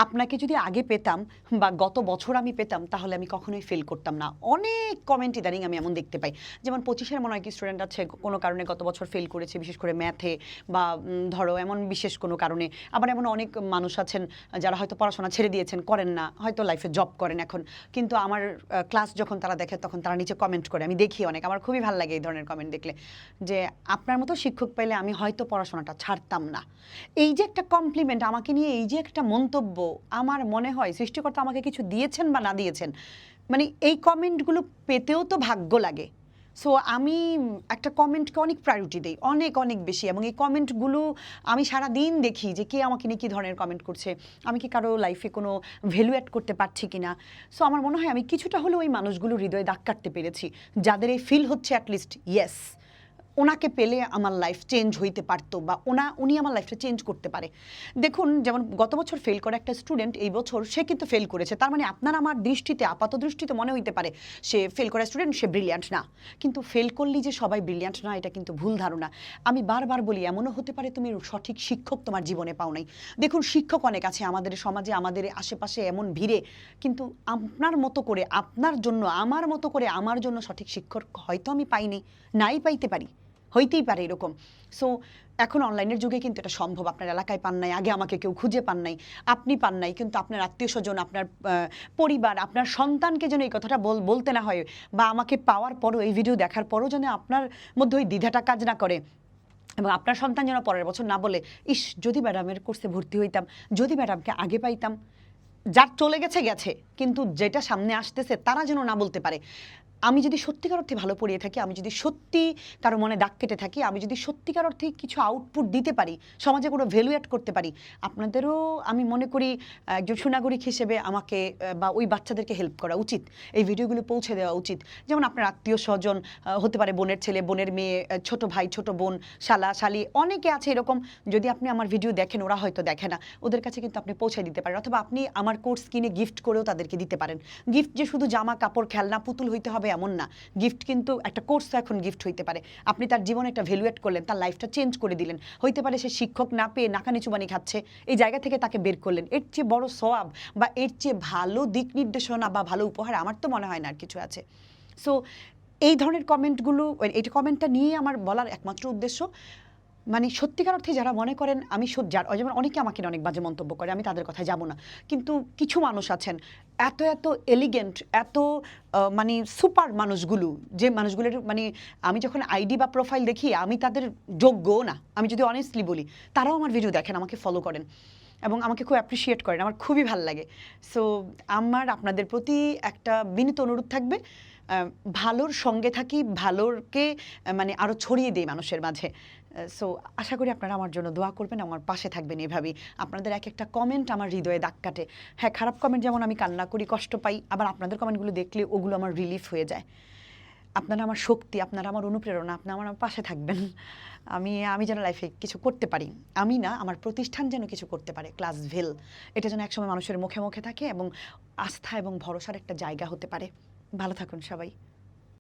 আপনাকে যদি আগে পেতাম বা গত বছর আমি পেতাম তাহলে আমি কখনোই ফেল করতাম না। অনেক কমেন্ট ইদানিং আমি এমন দেখতে পাই। যেমন 25-এর মনে হয় কি স্টুডেন্ট আছে কোনো কারণে গত বছর ফেল করেছে, বিশেষ করে ম্যাথে বা ধরো এমন বিশেষ কোনো কারণে। আবার এমন অনেক মানুষ আছেন যারা হয়তো পড়াশোনা ছেড়ে দিয়েছেন, করেন না, হয়তো লাইফে জব করেন এখন। কিন্তু আমার ক্লাস যখন তারা দেখে তখন তারা নিচে কমেন্ট করে, আমি দেখি অনেক, আমার খুবই ভালো লাগে এই ধরনের কমেন্ট দেখলে, যে আপনার মতো শিক্ষক পেলে আমি হয়তো পড়াশোনাটা ছাড়তাম না। এই যে একটা কমপ্লিমেন্ট আমাকে নিয়ে, এই যে একটা মন্তব্য, আমার মনে হয় সৃষ্টিকর্তা আমাকে কিছু দিয়েছেন বা না দিয়েছেন, মানে এই কমেন্টগুলো পেতেও তো ভাগ্য লাগে। সো আমি একটা কমেন্টকে অনেক প্রায়োরিটি দিই, অনেক অনেক বেশি। এবং এই কমেন্টগুলো আমি সারা দিন দেখি যে কে আমাকে নিয়ে কী ধরনের কমেন্ট করছে, আমি কি কারো লাইফে কোনো ভ্যালু অ্যাড করতে পারছি কি না। সো আমার মনে হয় আমি কিছুটা হলেও ওই মানুষগুলোর হৃদয়ে দাগ কাটতে পেরেছি, যাদের এই ফিল হচ্ছে অ্যাটলিস্ট ইয়েস, ওনাকে পেলে আমার লাইফ চেঞ্জ হইতে পারতো, বা উনি আমার লাইফটা চেঞ্জ করতে পারে। দেখুন, যেমন গত বছর ফেল করা একটা স্টুডেন্ট এই বছর সে কিন্তু ফেল করেছে, তার মানে আপনার আমার দৃষ্টিতে, আপাত দৃষ্টিতে মনে হইতে পারে সে ফেল করা স্টুডেন্ট, সে ব্রিলিয়ান্ট না। কিন্তু ফেল করলেই যে সবাই ব্রিলিয়ান্ট না, এটা কিন্তু ভুল ধারণা। আমি বারবার বলি, এমনও হতে পারে তুমি সঠিক শিক্ষক তোমার জীবনে পাও নাই। দেখুন, শিক্ষক অনেক আছে আমাদের সমাজে, আমাদের আশেপাশে, এমন ভিড়ে, কিন্তু আপনার মতো করে, আপনার জন্য, আমার মতো করে আমার জন্য সঠিক শিক্ষক হয়তো আমি পাইনি, নাই পাইতে পারি, হইতেই পারে এরকম। সো এখন অনলাইনের যুগে কিন্তু এটা সম্ভব। আপনার এলাকায় পান নাই, আগে আমাকে কেউ খুঁজে পান নাই, আপনি পান নাই, কিন্তু আপনার আত্মীয় স্বজন, আপনার পরিবার, আপনার সন্তানকে যেন এই কথাটা বলতে না হয়, বা আমাকে পাওয়ার পরও, এই ভিডিও দেখার পরও যেন আপনার মধ্যে ওই দ্বিধাটা কাজ না করে, এবং আপনার সন্তান যেন পরের বছর না বলে, ইস যদি ম্যাডামের কোর্সে ভর্তি হইতাম, যদি ম্যাডামকে আগে পাইতাম। যার চলে গেছে গেছে, কিন্তু যেটা সামনে আসতেছে তারা যেন না বলতে পারে। আমি যদি সত্যিকার অর্থে ভালো পড়িয়ে থাকি, আমি যদি সত্যি কারো মনে দাগ কেটে থাকি, আমি যদি সত্যিকার অর্থে কিছু আউটপুট দিতে পারি, সমাজে কোনো ভ্যালু অ্যাড করতে পারি, আপনাদেরও আমি মনে করি একজন সুনাগরিক হিসেবে আমাকে বা ওই বাচ্চাদেরকে হেল্প করা উচিত, এই ভিডিওগুলো পৌঁছে দেওয়া উচিত। যেমন আপনার আত্মীয় স্বজন হতে পারে, বোনের ছেলে, বোনের মেয়ে, ছোট ভাই, ছোট বোন, শালা শালি, অনেকে আছে এরকম। যদি আপনি আমার ভিডিও দেখেন, ওরা হয়তো দেখে না, ওদের কাছে কিন্তু আপনি পৌঁছে দিতে পারেন। অথবা আপনি আমার কোর্স কিনে গিফট করেও তাদেরকে দিতে পারেন। গিফট যে শুধু জামা কাপড়, খেলনা, পুতুল হইতে হবে এমন না। গিফট কিন্তু একটা কোর্স তো এখন গিফট হইতে পারে। আপনি তার জীবনে একটা ভ্যালু অ্যাড করলেন, তার লাইফটা চেঞ্জ করে দিলেন। হইতে পারে সে শিক্ষক না পেয়ে নাকানি চুবানি খাচ্ছে, এই জায়গা থেকে তাকে বের করলেন। এর চেয়ে বড় সওয়াব বা এর চেয়ে ভালো দিক নির্দেশনা বা ভালো উপহার আমার তো মনে হয় না আর কিছু আছে। সো এই ধরনের কমেন্টগুলো, এই কমেন্টটা নিয়ে আমার বলার একমাত্র উদ্দেশ্য, মানে সত্যিকার অর্থে যারা মনে করেন আমি যেমন অনেকে আমাকে অনেক বাজে মন্তব্য করে, আমি তাদের কথায় যাব না, কিন্তু কিছু মানুষ আছেন এত এত এলিগেন্ট, এত মানে সুপার মানুষগুলো, যে মানুষগুলোর মানে আমি যখন আইডি বা প্রোফাইল দেখি, আমি তাদের যোগ্যও না, আমি যদি অনেস্টলি বলি। তারাও আমার ভিডিও দেখেন, আমাকে ফলো করেন এবং আমাকে খুব অ্যাপ্রিসিয়েট করেন, আমার খুবই ভালো লাগে। সো আমার আপনাদের প্রতি একটা বিনীত অনুরোধ থাকবে, ভালোর সঙ্গে থাকি, ভালোরকে মানে আরও ছড়িয়ে দিই মানুষের মাঝে। সো আশা করি আপনারা আমার জন্য দোয়া করবেন, আমার পাশে থাকবেন এভাবেই। আপনাদের এক একটা কমেন্ট আমার হৃদয়ে দাগ কাটে। হ্যাঁ, খারাপ কমেন্ট যেমন আমি কান্না করি, কষ্ট পাই, আবার আপনাদের কমেন্টগুলো দেখলে ওগুলো আমার রিলিফ হয়ে যায়। আপনারা আমার শক্তি, আপনারা আমার অনুপ্রেরণা, আপনারা আমার পাশে থাকবেন। আমি যেন লাইফে কিছু করতে পারি, আমি না, আমার প্রতিষ্ঠান যেন কিছু করতে পারে, ক্লাসভেল, এটা যেন একসময় মানুষের মুখে মুখে থাকে এবং আস্থা এবং ভরসার একটা জায়গা হতে পারে। ভালো থাকুন সবাই।